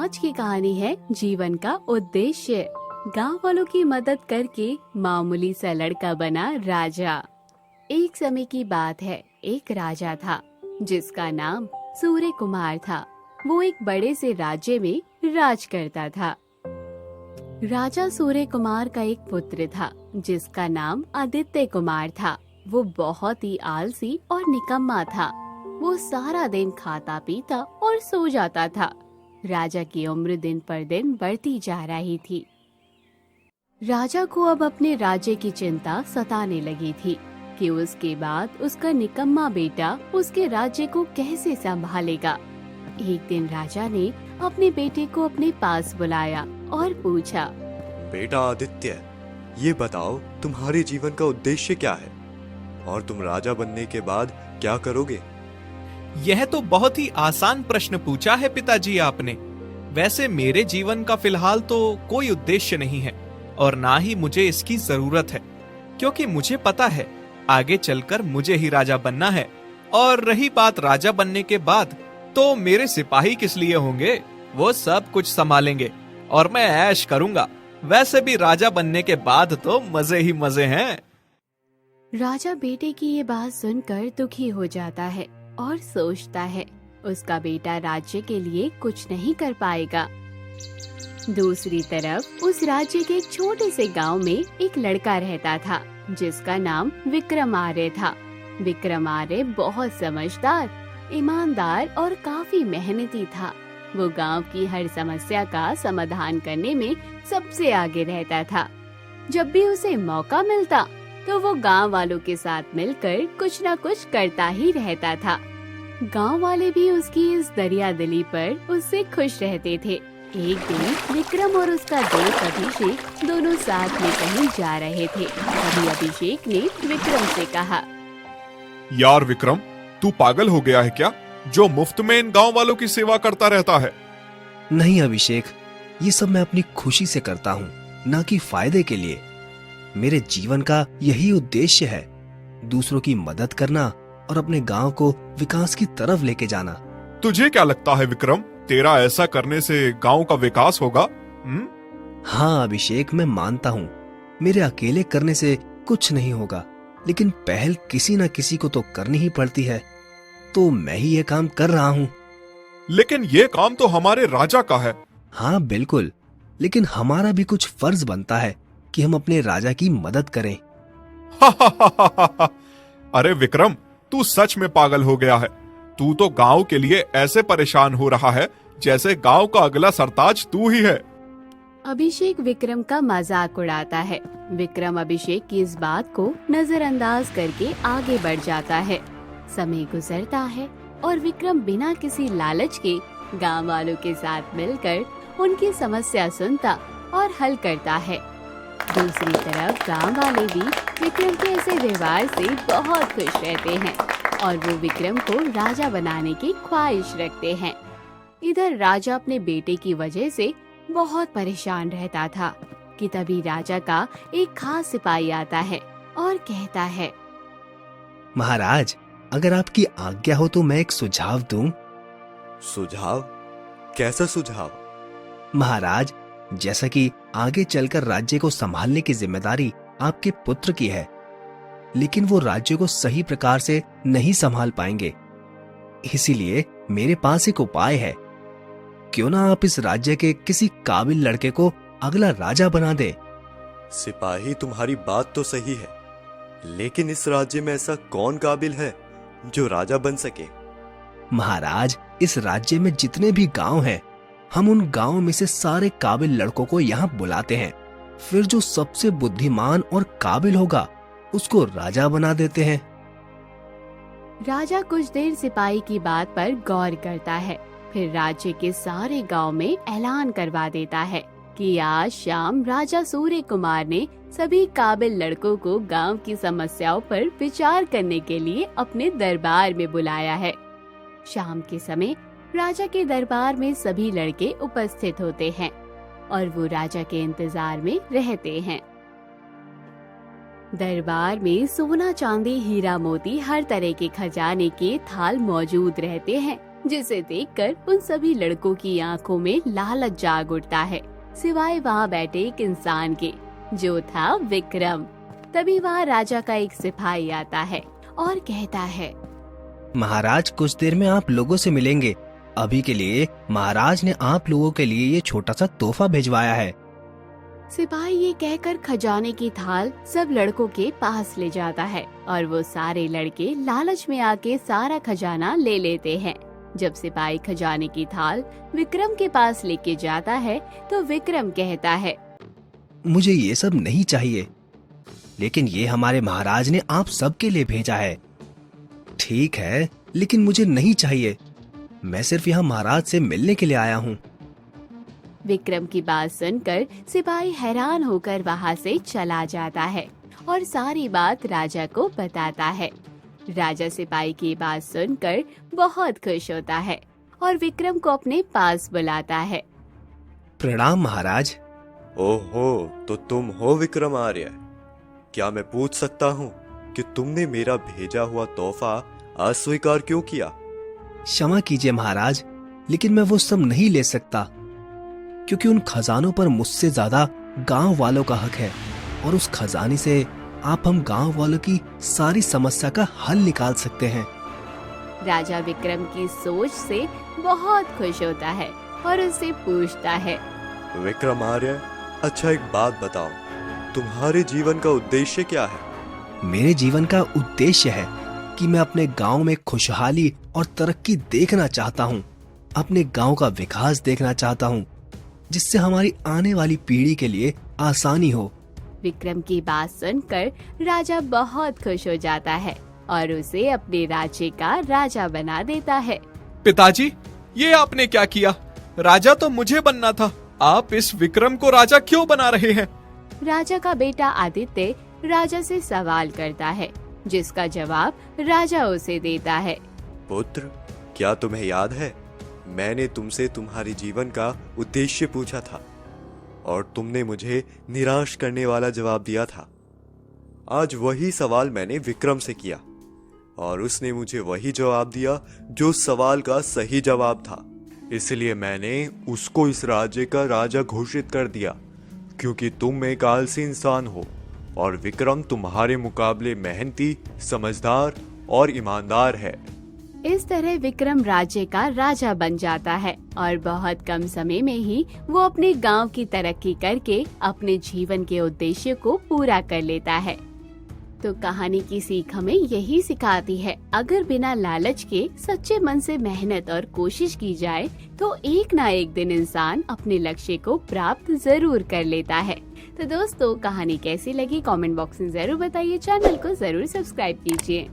आज की कहानी है जीवन का उद्देश्य। गांव वालों की मदद करके मामूली सा लड़का बना राजा। एक समय की बात है, एक राजा था जिसका नाम सूर्य कुमार था। वो एक बड़े से राज्य में राज करता था। राजा सूर्य कुमार का एक पुत्र था जिसका नाम आदित्य कुमार था। वो बहुत ही आलसी और निकम्मा था। वो सारा दिन खाता पीता और सो जाता था। राजा की उम्र दिन पर दिन बढ़ती जा रही थी। राजा को अब अपने राज्य की चिंता सताने लगी थी कि उसके बाद उसका निकम्मा बेटा उसके राज्य को कैसे संभालेगा। एक दिन राजा ने अपने बेटे को अपने पास बुलाया और पूछा, बेटा आदित्य, ये बताओ तुम्हारे जीवन का उद्देश्य क्या है और तुम राजा बनने के बाद क्या करोगे? यह तो बहुत ही आसान प्रश्न पूछा है पिताजी आपने। वैसे मेरे जीवन का फिलहाल तो कोई उद्देश्य नहीं है और ना ही मुझे इसकी जरूरत है, क्योंकि मुझे पता है आगे चलकर मुझे ही राजा बनना है। और रही बात राजा बनने के बाद, तो मेरे सिपाही किस लिए होंगे, वो सब कुछ संभालेंगे और मैं ऐश करूंगा। वैसे भी राजा बनने के बाद तो मजे ही मजे हैं। राजा बेटे की ये बात सुनकर दुखी हो जाता है और सोचता है उसका बेटा राज्य के लिए कुछ नहीं कर पाएगा। दूसरी तरफ उस राज्य के एक छोटे से गांव में एक लड़का रहता था जिसका नाम विक्रमार्य था। विक्रमार्य बहुत समझदार, ईमानदार और काफी मेहनती था। वो गांव की हर समस्या का समाधान करने में सबसे आगे रहता था। जब भी उसे मौका मिलता तो वो गांव वालों के साथ मिलकर कुछ न कुछ करता ही रहता था। गांव वाले भी उसकी इस दरियादिली पर उससे खुश रहते थे। एक दिन विक्रम और उसका दोस्त अभिषेक दोनों साथ में कहीं जा रहे थे। तभी अभिषेक ने विक्रम से कहा, यार विक्रम, तू पागल हो गया है क्या, जो मुफ्त में इन गांव वालों की सेवा करता रहता है? नहीं अभिषेक, ये सब मैं अपनी खुशी से करता हूँ, न कि फायदे के लिए। मेरे जीवन का यही उद्देश्य है, दूसरों की मदद करना और अपने गांव को विकास की तरफ लेके जाना। तुझे क्या लगता है विक्रम, तेरा ऐसा करने से गांव का विकास होगा? हाँ अभिषेक, मैं मानता हूँ मेरे अकेले करने से कुछ नहीं होगा, लेकिन पहल किसी न किसी को तो करनी ही पड़ती है, तो मैं ही ये काम कर रहा हूँ। लेकिन ये काम तो हमारे राजा का है। हाँ बिल्कुल, लेकिन हमारा भी कुछ फर्ज बनता है कि हम अपने राजा की मदद करें। अरे विक्रम, तू सच में पागल हो गया है। तू तो गांव के लिए ऐसे परेशान हो रहा है जैसे गांव का अगला सरताज तू ही है। अभिषेक विक्रम का मजाक उड़ाता है। विक्रम अभिषेक की इस बात को नजरअंदाज करके आगे बढ़ जाता है। समय गुजरता है और विक्रम बिना किसी लालच के गांव वालों के साथ मिलकर उनकी समस्या सुनता और हल करता है। दूसरी तरफ गांव वाले भी विक्रम के ऐसे व्यवहार से बहुत खुश रहते हैं और वो विक्रम को राजा बनाने की ख्वाहिश रखते हैं। इधर राजा अपने बेटे की वजह से बहुत परेशान रहता था कि तभी राजा का एक खास सिपाही आता है और कहता है, महाराज, अगर आपकी आज्ञा हो तो मैं एक सुझाव दूं। सुझाव? कैसा सुझाव? महाराज, जैसा कि आगे चलकर राज्य को संभालने की जिम्मेदारी आपके पुत्र की है, लेकिन वो राज्य को सही प्रकार से नहीं संभाल पाएंगे। इसीलिए मेरे पास एक उपाय है। क्यों ना आप इस राज्य के किसी काबिल लड़के को अगला राजा बना दे। सिपाही, तुम्हारी बात तो सही है, लेकिन इस राज्य में ऐसा कौन काबिल है जो राजा बन सके? महाराज, इस राज्य में जितने भी गांव हैं, हम उन गांवों में से सारे काबिल लड़कों को यहाँ बुलाते हैं। फिर जो सबसे बुद्धिमान और काबिल होगा उसको राजा बना देते हैं। राजा कुछ देर सिपाही की बात पर गौर करता है। फिर राज्य के सारे गांव में ऐलान करवा देता है कि आज शाम राजा सूर्य कुमार ने सभी काबिल लड़कों को गांव की समस्याओं पर विचार करने के लिए अपने दरबार में बुलाया है। शाम के समय राजा के दरबार में सभी लड़के उपस्थित होते हैं और वो राजा के इंतजार में रहते हैं। दरबार में सोना, चांदी, हीरा, मोती, हर तरह के खजाने के थाल मौजूद रहते हैं। जिसे देखकर उन सभी लड़कों की आंखों में लालच जाग उठता है, सिवाय वहाँ बैठे एक इंसान के, जो था विक्रम। तभी वहाँ राजा का एक सिपाही आता है और कहता है, महाराज, कुछ देर में आप लोगों से मिलेंगे। अभी के लिए महाराज ने आप लोगों के लिए ये छोटा सा तोहफा भिजवाया है। सिपाही ये कहकर खजाने की थाल सब लड़कों के पास ले जाता है और वो सारे लड़के लालच में आके सारा खजाना ले लेते हैं। जब सिपाही खजाने की थाल विक्रम के पास लेके जाता है तो विक्रम कहता है, मुझे ये सब नहीं चाहिए, लेकिन ये हमारे महाराज ने आप सबके लिए भेजा है। ठीक है, लेकिन मुझे नहीं चाहिए। मैं सिर्फ यहाँ महाराज से मिलने के लिए आया हूँ। विक्रम की बात सुनकर सिपाही हैरान होकर वहाँ से चला जाता है और सारी बात राजा को बताता है। राजा सिपाही की बात सुनकर बहुत खुश होता है और विक्रम को अपने पास बुलाता है। प्रणाम महाराज। ओहो, तो तुम हो विक्रम आर्य। क्या मैं पूछ सकता हूँ कि तुमने मेरा भेजा हुआ तोहफा अस्वीकार क्यों किया? क्षमा कीजिए महाराज, लेकिन मैं वो सब नहीं ले सकता, क्योंकि उन खजानों पर मुझसे ज्यादा गांव वालों का हक है और उस खजाने से आप हम गांव वालों की सारी समस्या का हल निकाल सकते हैं। राजा विक्रम की सोच से बहुत खुश होता है और उससे पूछता है, विक्रम आर्य, अच्छा एक बात बताओ, तुम्हारे जीवन का उद्देश्य क्या है? मेरे जीवन का उद्देश्य है कि मैं अपने गांव में खुशहाली और तरक्की देखना चाहता हूँ। अपने गांव का विकास देखना चाहता हूँ, जिससे हमारी आने वाली पीढ़ी के लिए आसानी हो। विक्रम की बात सुनकर राजा बहुत खुश हो जाता है और उसे अपने राज्य का राजा बना देता है। पिताजी, ये आपने क्या किया? राजा तो मुझे बनना था, आप इस विक्रम को राजा क्यों बना रहे हैं? राजा का बेटा आदित्य राजा से सवाल करता है, जिसका जवाब राजा उसे देता है। पुत्र, क्या तुम्हें याद है, मैंने तुमसे तुम्हारे जीवन का उद्देश्य पूछा था और तुमने मुझे निराश करने वाला जवाब दिया था। आज वही सवाल मैंने विक्रम से किया और उसने मुझे वही जवाब दिया जो सवाल का सही जवाब था। इसलिए मैंने उसको इस राज्य का राजा घोषित कर दिया, क्योंकि तुम एक आलसी इंसान हो और विक्रम तुम्हारे मुकाबले मेहनती, समझदार और ईमानदार है। इस तरह विक्रम राज्य का राजा बन जाता है और बहुत कम समय में ही वो अपने गांव की तरक्की करके अपने जीवन के उद्देश्य को पूरा कर लेता है। तो कहानी की सीख हमें यही सिखाती है, अगर बिना लालच के सच्चे मन से मेहनत और कोशिश की जाए तो एक ना एक दिन इंसान अपने लक्ष्य को प्राप्त जरूर कर लेता है। तो दोस्तों, कहानी कैसी लगी कमेंट बॉक्स में जरूर बताइए, चैनल को जरूर सब्सक्राइब कीजिए।